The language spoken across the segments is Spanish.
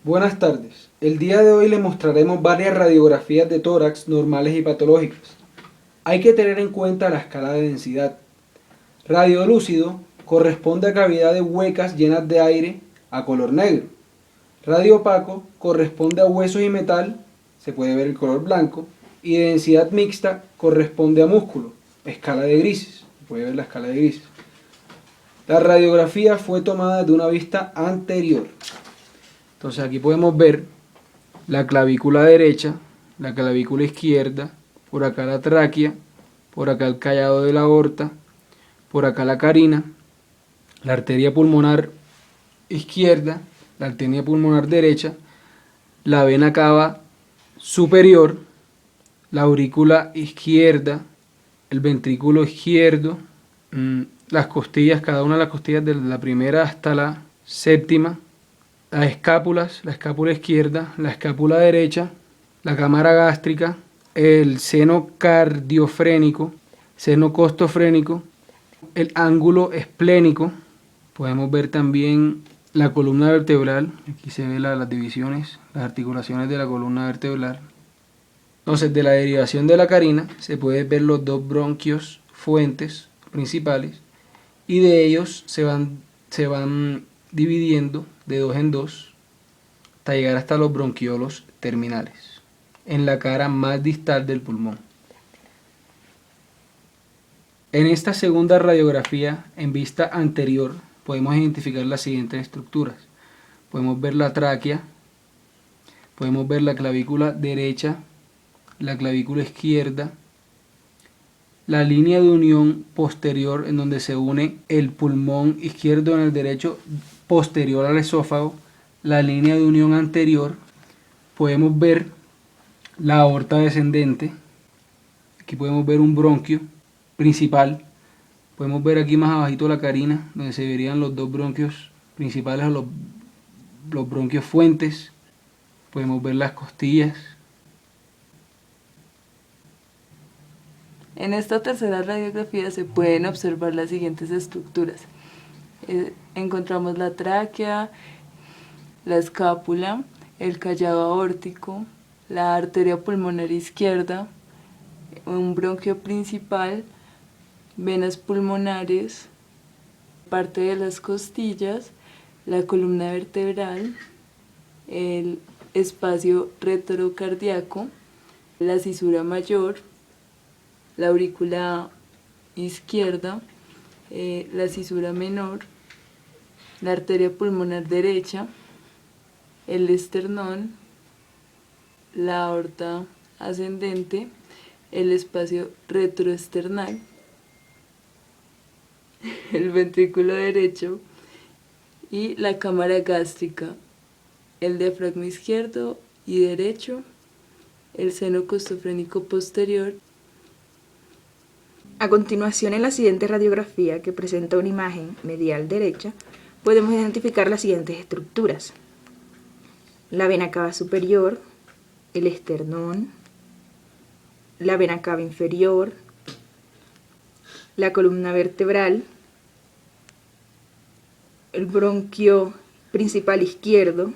Buenas tardes. El día de hoy le mostraremos varias radiografías de tórax normales y patológicas. Hay que tener en cuenta la escala de densidad. Radiolúcido corresponde a cavidades huecas llenas de aire a color negro. Radio opaco corresponde a huesos y metal, se puede ver el color blanco. Y densidad mixta corresponde a músculo, escala de grises, se puede ver la escala de grises. La radiografía fue tomada de una vista anterior. Entonces aquí podemos ver la clavícula derecha, la clavícula izquierda, por acá la tráquea, por acá el callado de la aorta, por acá la carina, la arteria pulmonar izquierda, la arteria pulmonar derecha, la vena cava superior, la aurícula izquierda, el ventrículo izquierdo, las costillas, cada una de las costillas de la primera hasta la séptima, las escápulas, la escápula izquierda, la escápula derecha, la cámara gástrica, el seno cardiofrénico, seno costofrénico, el ángulo esplénico. Podemos ver también la columna vertebral, aquí se ven las divisiones, las articulaciones de la columna vertebral. Entonces, de la derivación de la carina se pueden ver los dos bronquios fuentes principales y de ellos se van dividiendo de dos en dos hasta llegar hasta los bronquiolos terminales en la cara más distal del pulmón. En esta segunda radiografía en vista anterior podemos identificar las siguientes estructuras. Podemos ver la tráquea, podemos ver la clavícula derecha, la clavícula izquierda, la línea de unión posterior en donde se une el pulmón izquierdo en el derecho posterior al esófago, la línea de unión anterior, podemos ver la aorta descendente, aquí podemos ver un bronquio principal, podemos ver aquí más abajito la carina, donde se verían los dos bronquios principales o los bronquios fuentes, podemos ver las costillas. En esta tercera radiografía se pueden observar las siguientes estructuras. Encontramos la tráquea, la escápula, el callado aórtico, la arteria pulmonar izquierda, un bronquio principal, venas pulmonares, parte de las costillas, la columna vertebral, el espacio retrocardíaco, la cisura mayor, la aurícula izquierda, la cisura menor, la arteria pulmonar derecha, el esternón, la aorta ascendente, el espacio retroesternal, el ventrículo derecho y la cámara gástrica, el diafragma izquierdo y derecho, el seno costofrénico posterior. A continuación, en la siguiente radiografía, que presenta una imagen medial derecha, podemos identificar las siguientes estructuras: la vena cava superior, el esternón, la vena cava inferior, la columna vertebral, el bronquio principal izquierdo,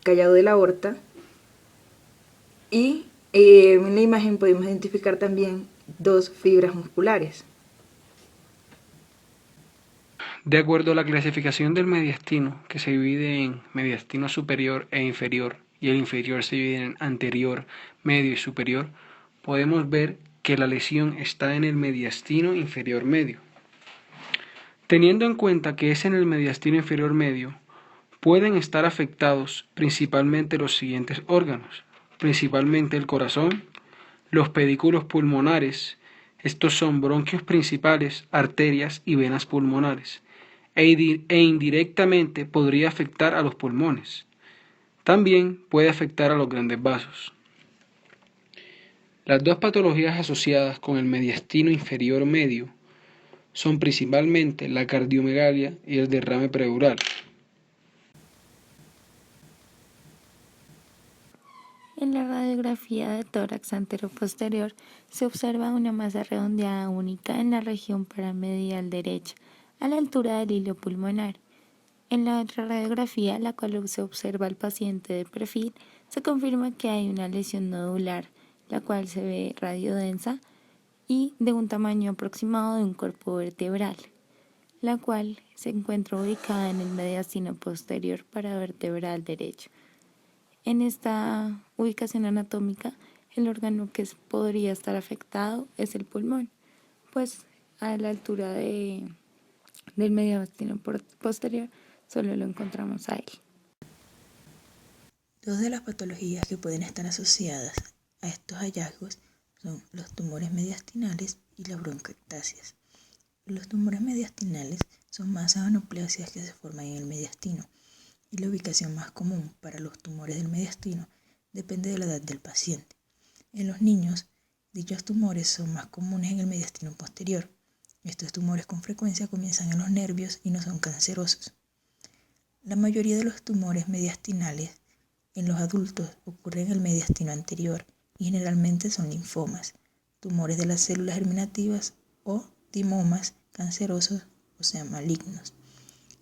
callado de la aorta, y en la imagen podemos identificar también dos fibras musculares. De acuerdo a la clasificación del mediastino, que se divide en mediastino superior e inferior, y el inferior se divide en anterior, medio y superior, podemos ver que la lesión está en el mediastino inferior medio. Teniendo en cuenta que es en el mediastino inferior medio, pueden estar afectados principalmente los siguientes órganos, principalmente el corazón, los pedículos pulmonares, estos son bronquios principales, arterias y venas pulmonares, e indirectamente podría afectar a los pulmones. También puede afectar a los grandes vasos. Las dos patologías asociadas con el mediastino inferior medio son principalmente la cardiomegalia y el derrame pleural. En la radiografía de tórax anteroposterior se observa una masa redondeada única en la región paramedial derecha, a la altura del hilo pulmonar. En la otra radiografía, la cual se observa al paciente de perfil, se confirma que hay una lesión nodular, la cual se ve radiodensa y de un tamaño aproximado de un cuerpo vertebral, la cual se encuentra ubicada en el mediastino posterior paravertebral derecho. En esta ubicación anatómica, el órgano que podría estar afectado es el pulmón, pues a la altura del mediastino posterior solo lo encontramos a él. Dos de las patologías que pueden estar asociadas a estos hallazgos son los tumores mediastinales y las bronquiectasias. Los tumores mediastinales son masas o neoplasias que se forman en el mediastino, y la ubicación más común para los tumores del mediastino depende de la edad del paciente. En los niños, dichos tumores son más comunes en el mediastino posterior. Estos tumores con frecuencia comienzan en los nervios y no son cancerosos. La mayoría de los tumores mediastinales en los adultos ocurren en el mediastino anterior y generalmente son linfomas, tumores de las células germinativas o timomas cancerosos, o sea, malignos.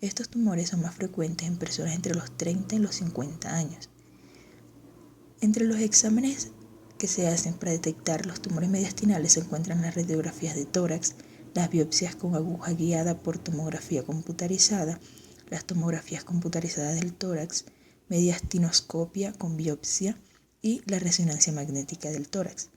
Estos tumores son más frecuentes en personas entre los 30 y los 50 años. Entre los exámenes que se hacen para detectar los tumores mediastinales se encuentran las radiografías de tórax, las biopsias con aguja guiada por tomografía computarizada, las tomografías computarizadas del tórax, mediastinoscopia con biopsia y la resonancia magnética del tórax.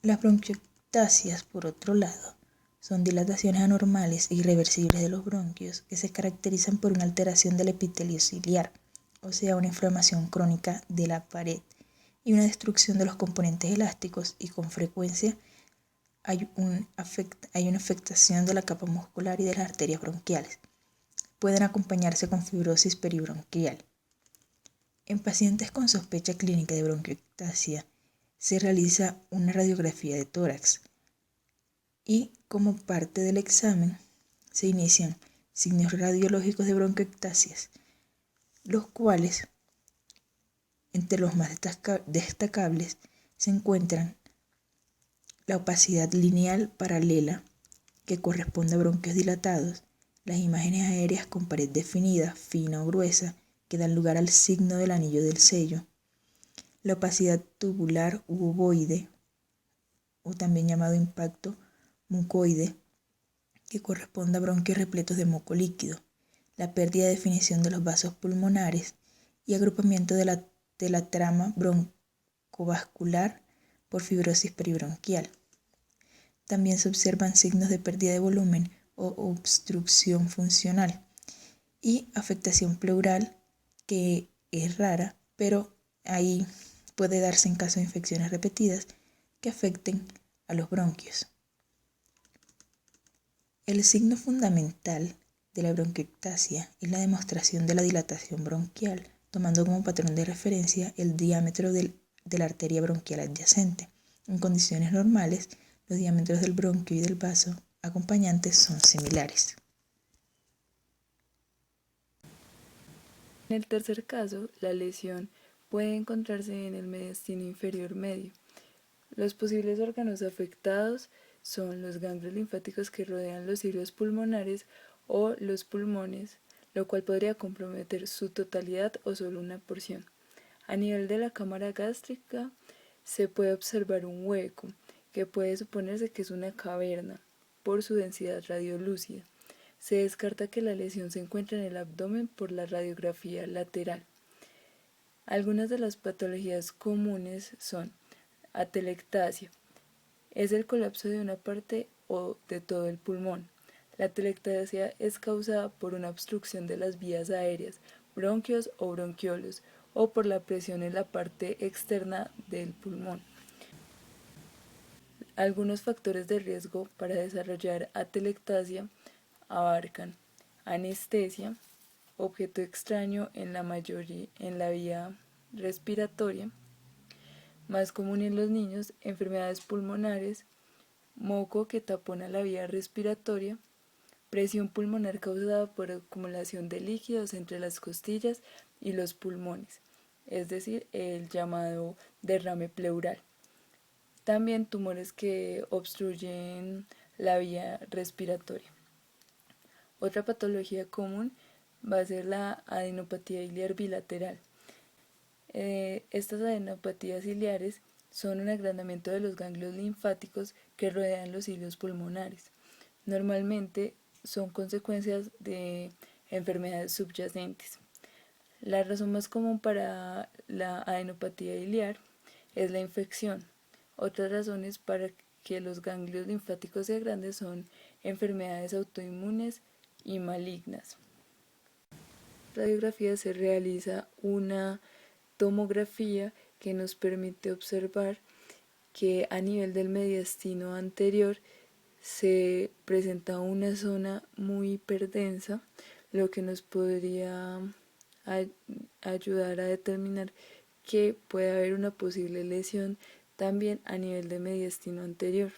Las bronquiectasias, por otro lado, son dilataciones anormales e irreversibles de los bronquios que se caracterizan por una alteración del epitelio ciliar, o sea, una inflamación crónica de la pared y una destrucción de los componentes elásticos, y con frecuencia hay una afectación de la capa muscular y de las arterias bronquiales. Pueden acompañarse con fibrosis peribronquial. En pacientes con sospecha clínica de bronquiectasia se realiza una radiografía de tórax y como parte del examen se inician signos radiológicos de bronquiectasias, los cuales entre los más destacables se encuentran la opacidad lineal paralela que corresponde a bronquios dilatados, las imágenes aéreas con pared definida, fina o gruesa, que dan lugar al signo del anillo del sello, la opacidad tubular u ovoide, o también llamado impacto mucoide, que corresponde a bronquios repletos de moco líquido, la pérdida de definición de los vasos pulmonares y agrupamiento de la trama broncovascular por fibrosis peribronquial. También se observan signos de pérdida de volumen o obstrucción funcional y afectación pleural, que es rara, pero ahí puede darse en caso de infecciones repetidas que afecten a los bronquios. El signo fundamental de la bronquiectasia es la demostración de la dilatación bronquial, tomando como patrón de referencia el diámetro de la arteria bronquial adyacente. En condiciones normales, los diámetros del bronquio y del vaso acompañantes son similares. En el tercer caso, la lesión puede encontrarse en el mediastino inferior medio. Los posibles órganos afectados son los ganglios linfáticos que rodean los cilios pulmonares o los pulmones, lo cual podría comprometer su totalidad o solo una porción. A nivel de la cámara gástrica se puede observar un hueco, que puede suponerse que es una caverna, por su densidad radiolúcida. Se descarta que la lesión se encuentre en el abdomen por la radiografía lateral. Algunas de las patologías comunes son atelectasia. Es el colapso de una parte o de todo el pulmón. La atelectasia es causada por una obstrucción de las vías aéreas, bronquios o bronquiolos, o por la presión en la parte externa del pulmón. Algunos factores de riesgo para desarrollar atelectasia abarcan anestesia, objeto extraño en la vía respiratoria, más común en los niños, enfermedades pulmonares, moco que tapona la vía respiratoria, presión pulmonar causada por acumulación de líquidos entre las costillas y los pulmones, es decir, el llamado derrame pleural. También tumores que obstruyen la vía respiratoria. Otra patología común va a ser la adenopatía iliar bilateral. Estas adenopatías iliares son un agrandamiento de los ganglios linfáticos que rodean los cilios pulmonares. Normalmente son consecuencias de enfermedades subyacentes. La razón más común para la adenopatía iliar es la infección. Otras razones para que los ganglios linfáticos se agranden son enfermedades autoinmunes y malignas. En la radiografía se realiza una tomografía que nos permite observar que a nivel del mediastino anterior se presenta una zona muy hiperdensa, lo que nos podría ayudar a determinar que puede haber una posible lesión también a nivel de mediastino anterior.